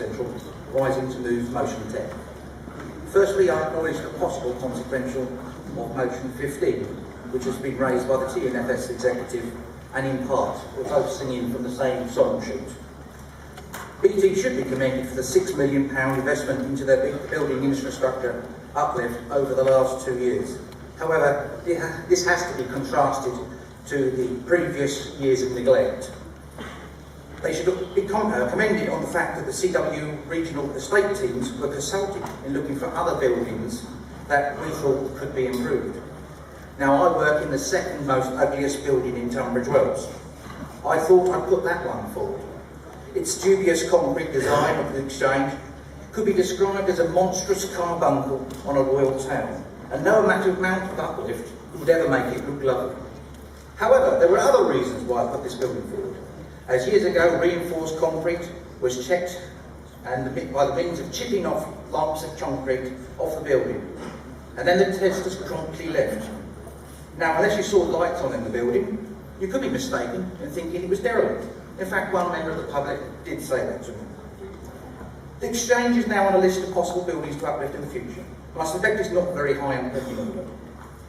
consequential, rising to move motion 10. Firstly, I acknowledge the possible consequential of motion 15, which has been raised by the TNFS executive, and in part, we're both singing from the same song sheet. BT should be commended for the £6 million investment into their building infrastructure uplift over the last 2 years. However, this has to be contrasted to the previous years of neglect. They should be commended on the fact that the CWU regional estate teams were consulted in looking for other buildings that we thought could be improved. Now, I work in the second most ugliest building in Tunbridge Wells. I thought I'd put that one forward. Its dubious concrete design of the exchange could be described as a monstrous carbuncle on a royal town, and no amount of uplift would ever make it look lovely. However, there were other reasons why I put this building forward. As years ago, reinforced concrete was checked by the means of chipping off lumps of concrete off the building, and then the testers promptly left. Now, unless you saw lights on in the building, you could be mistaken in thinking it was derelict. In fact, one member of the public did say that to me. The exchange is now on a list of possible buildings to uplift in the future, and I suspect it's not very high on the order.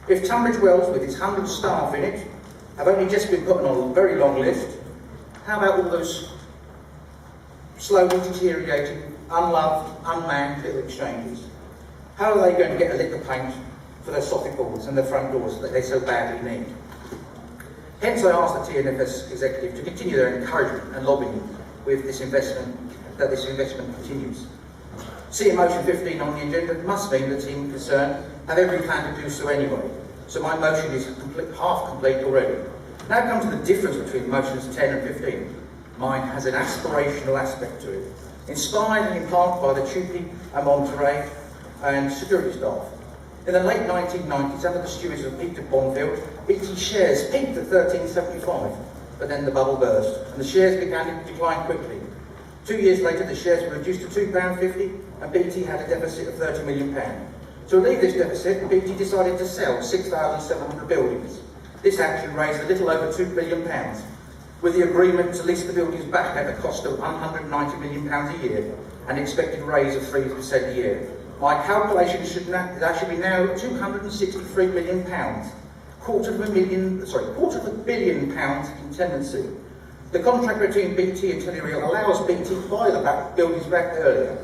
If Tunbridge Wells, with its 100 staff in it, have only just been put on a very long list, how about all those slowly deteriorating, unloved, unmanned little exchanges? How are they going to get a lick of paint for their soffit boards and their front doors that they so badly need? Hence, I asked the TNFS executive to continue their encouragement and lobbying with this investment, that this investment continues. Seeing motion 15 on the agenda must mean the team concerned have every plan to do so anyway. So my motion is half complete already. Now comes the difference between motions 10 and 15. Mine has an aspirational aspect to it, inspired and in part by the Tupi and Monterey and security staff. In the late 1990s, under the stewardship of Peter Bonfield, BT shares peaked at £13.75, but then the bubble burst, and the shares began to decline quickly. 2 years later, the shares were reduced to £2.50, and BT had a deficit of £30 million. To relieve this deficit, BT decided to sell 6,700 buildings. This action raised a little over £2 billion, with the agreement to lease the buildings back at a cost of £190 million a year, and expected raise of 3% a year. My calculation should be now £263 million, quarter of a billion pounds in tenancy. The contract between BT and Telereal allows BT to buy the buildings back earlier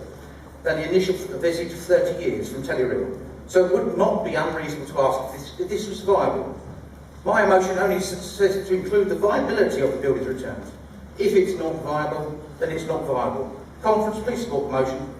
than the initial visit of 30 years from Telereal, so it would not be unreasonable to ask if this was viable. My motion only says to include the viability of the building's returns. If it's not viable, then it's not viable. Conference, please support the motion.